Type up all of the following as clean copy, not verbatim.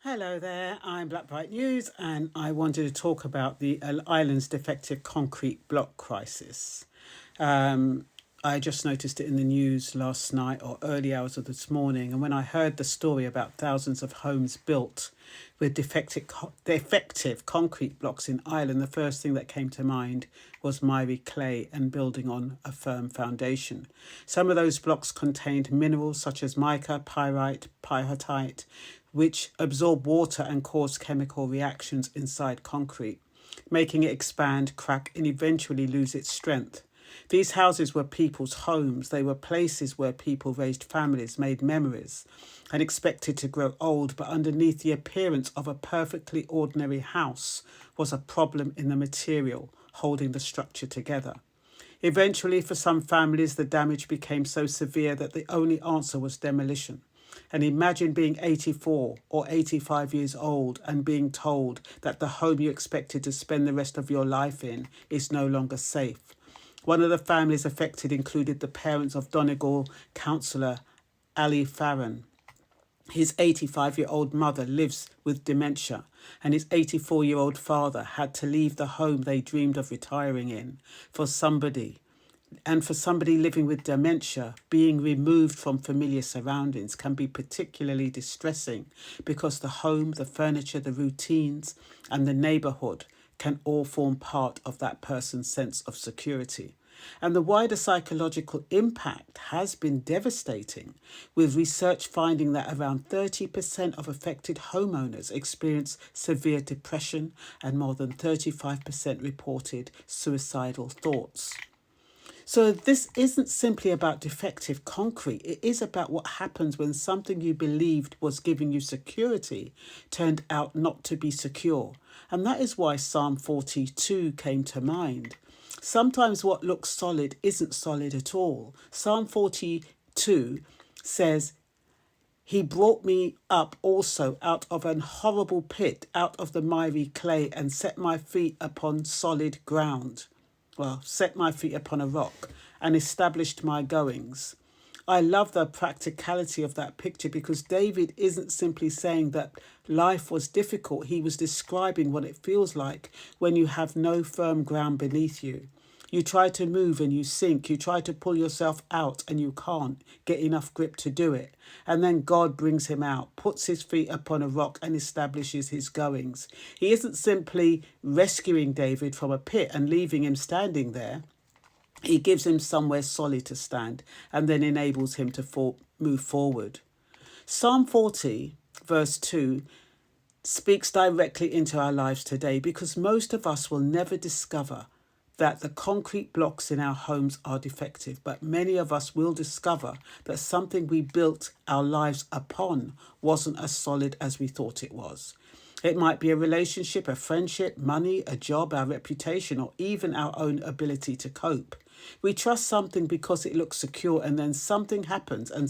Hello there, I'm Black Bright News and I wanted to talk about the island's defective concrete block crisis. Um, I just noticed it in the news last night or early hours of this morning, and when I heard the story about thousands of homes built with defective concrete blocks in Ireland, the first thing that came to mind was miry clay and building on a firm foundation. Some of those blocks contained minerals such as mica, pyrite, pyrrhotite, which absorb water and cause chemical reactions inside concrete, making it expand, crack, and eventually lose its strength. These houses were people's homes. They were places where people raised families, made memories, and expected to grow old. But underneath the appearance of a perfectly ordinary house was a problem in the material holding the structure together. Eventually, for some families, the damage became so severe that the only answer was demolition. And imagine being 84 or 85 years old and being told that the home you expected to spend the rest of your life in is no longer safe. One of the families affected included the parents of Donegal councillor Ali Farron. His 85-year-old mother lives with dementia, and his 84-year-old father had to leave the home they dreamed of retiring in for somebody. And for somebody living with dementia, being removed from familiar surroundings can be particularly distressing because the home, the furniture, the routines, and the neighbourhood can all form part of that person's sense of security. And the wider psychological impact has been devastating, with research finding that around 30% of affected homeowners experience severe depression and more than 35% reported suicidal thoughts. So this isn't simply about defective concrete. It is about what happens when something you believed was giving you security turned out not to be secure. And that is why Psalm 42 came to mind. Sometimes what looks solid isn't solid at all. Psalm 42 says, "He brought me up also out of an horrible pit, out of the miry clay, and set my feet upon solid ground." Well, set my feet upon a rock and established my goings. I love the practicality of that picture because David isn't simply saying that life was difficult. He was describing what it feels like when you have no firm ground beneath you. You try to move and you sink. You try to pull yourself out and you can't get enough grip to do it. And then God brings him out, puts his feet upon a rock and establishes his goings. He isn't simply rescuing David from a pit and leaving him standing there. He gives him somewhere solid to stand and then enables him to move forward. Psalm 40, verse 2, speaks directly into our lives today because most of us will never discover that the concrete blocks in our homes are defective, but many of us will discover that something we built our lives upon wasn't as solid as we thought it was. It might be a relationship, a friendship, money, a job, our reputation, or even our own ability to cope. We trust something because it looks secure, and then something happens and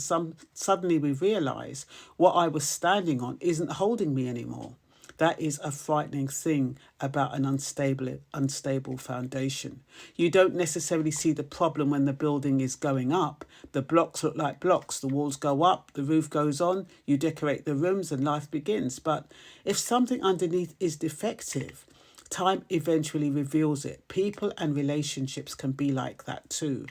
suddenly we realise what I was standing on isn't holding me anymore. That is a frightening thing about an unstable foundation. You don't necessarily see the problem when the building is going up. The blocks look like blocks. The walls go up, the roof goes on, you decorate the rooms and life begins. But if something underneath is defective, time eventually reveals it. People and relationships can be like that too.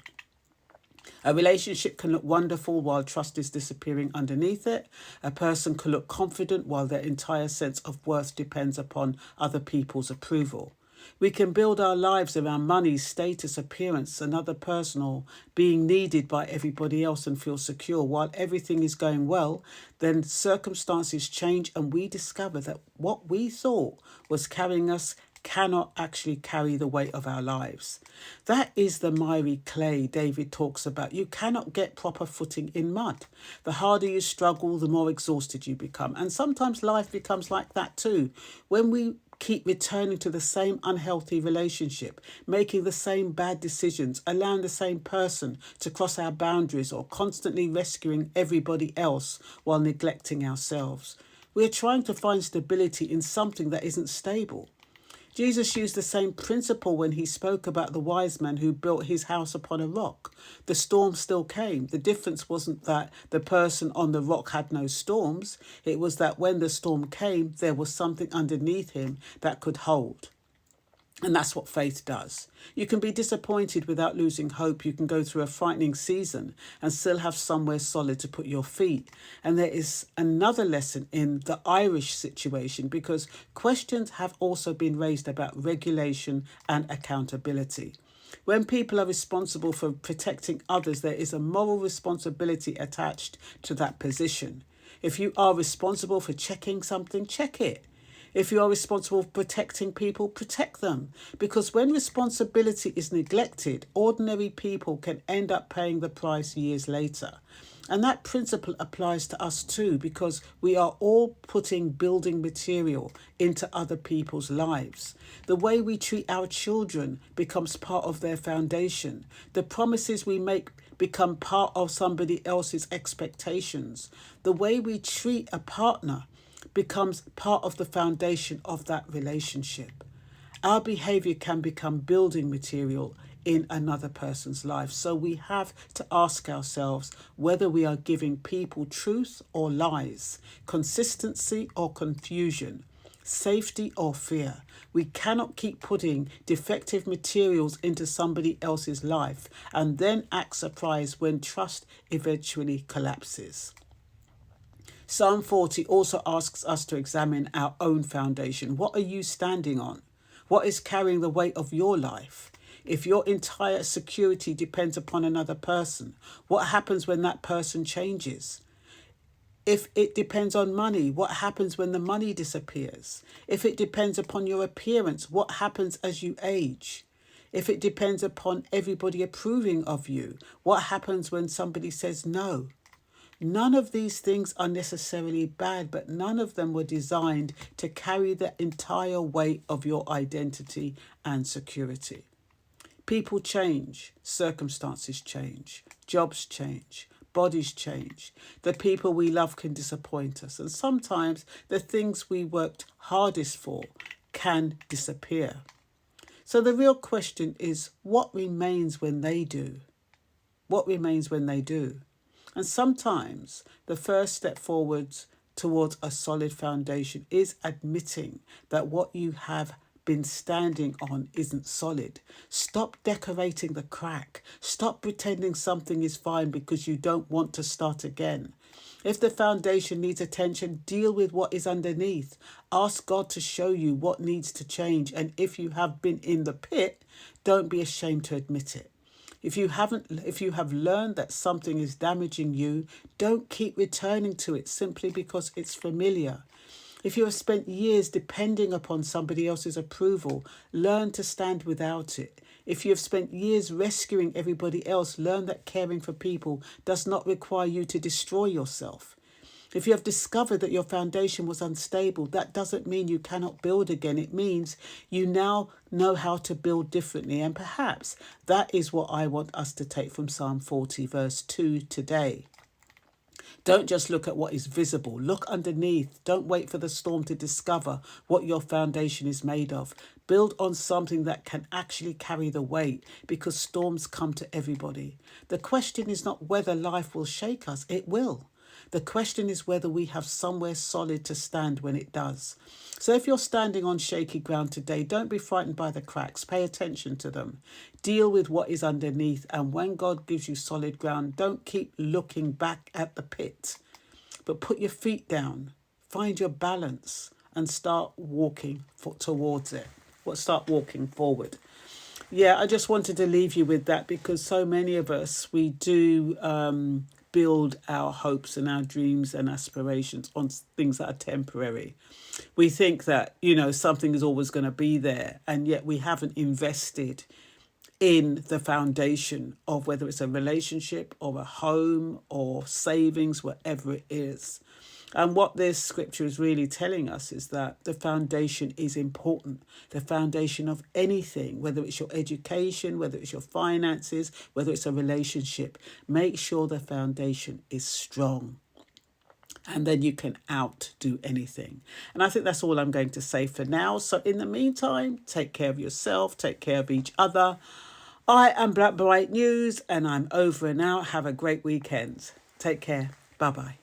A relationship can look wonderful while trust is disappearing underneath it. A person can look confident while their entire sense of worth depends upon other people's approval. We can build our lives around money, status, appearance, another person, or being needed by everybody else and feel secure. While everything is going well, then circumstances change and we discover that what we thought was carrying us cannot actually carry the weight of our lives. That is the miry clay David talks about. You cannot get proper footing in mud. The harder you struggle, the more exhausted you become. And sometimes life becomes like that too. When we keep returning to the same unhealthy relationship, making the same bad decisions, allowing the same person to cross our boundaries, or constantly rescuing everybody else while neglecting ourselves. We are trying to find stability in something that isn't stable. Jesus used the same principle when he spoke about the wise man who built his house upon a rock. The storm still came. The difference wasn't that the person on the rock had no storms. It was that when the storm came, there was something underneath him that could hold. And that's what faith does. You can be disappointed without losing hope. You can go through a frightening season and still have somewhere solid to put your feet. And there is another lesson in the Irish situation, because questions have also been raised about regulation and accountability. When people are responsible for protecting others, there is a moral responsibility attached to that position. If you are responsible for checking something, check it. If you are responsible for protecting people, protect them. Because when responsibility is neglected, ordinary people can end up paying the price years later. And that principle applies to us too, because we are all putting building material into other people's lives. The way we treat our children becomes part of their foundation. The promises we make become part of somebody else's expectations. The way we treat a partner becomes part of the foundation of that relationship. Our behavior can become building material in another person's life. So we have to ask ourselves whether we are giving people truth or lies, consistency or confusion, safety or fear. We cannot keep putting defective materials into somebody else's life and then act surprised when trust eventually collapses. Psalm 40 also asks us to examine our own foundation. What are you standing on? What is carrying the weight of your life? If your entire security depends upon another person, what happens when that person changes? If it depends on money, what happens when the money disappears? If it depends upon your appearance, what happens as you age? If it depends upon everybody approving of you, what happens when somebody says no? None of these things are necessarily bad, but none of them were designed to carry the entire weight of your identity and security. People change, circumstances change, jobs change, bodies change. The people we love can disappoint us, and sometimes the things we worked hardest for can disappear. So the real question is, what remains when they do? What remains when they do? And sometimes the first step forwards towards a solid foundation is admitting that what you have been standing on isn't solid. Stop decorating the crack. Stop pretending something is fine because you don't want to start again. If the foundation needs attention, deal with what is underneath. Ask God to show you what needs to change. And if you have been in the pit, don't be ashamed to admit it. If you have learned that something is damaging you, don't keep returning to it simply because it's familiar. If you have spent years depending upon somebody else's approval, learn to stand without it. If you have spent years rescuing everybody else, learn that caring for people does not require you to destroy yourself. If you have discovered that your foundation was unstable, that doesn't mean you cannot build again. It means you now know how to build differently. And perhaps that is what I want us to take from Psalm 40, verse 2 today. Don't just look at what is visible. Look underneath. Don't wait for the storm to discover what your foundation is made of. Build on something that can actually carry the weight, because storms come to everybody. The question is not whether life will shake us. It will. The question is whether we have somewhere solid to stand when it does. So if you're standing on shaky ground today, don't be frightened by the cracks. Pay attention to them. Deal with what is underneath. And when God gives you solid ground, don't keep looking back at the pit, but put your feet down, find your balance and start walking towards it. Start walking forward. Yeah, I just wanted to leave you with that, because so many of us, we do build our hopes and our dreams and aspirations on things that are temporary. We think that, something is always going to be there, and yet we haven't invested in the foundation of whether it's a relationship or a home or savings, whatever it is. And what this scripture is really telling us is that the foundation is important. The foundation of anything, whether it's your education, whether it's your finances, whether it's a relationship, make sure the foundation is strong. and then you can outdo anything. And I think that's all I'm going to say for now. So in the meantime, take care of yourself, take care of each other. I am Black Bright News, and I'm over and out. Have a great weekend. Take care. Bye-bye.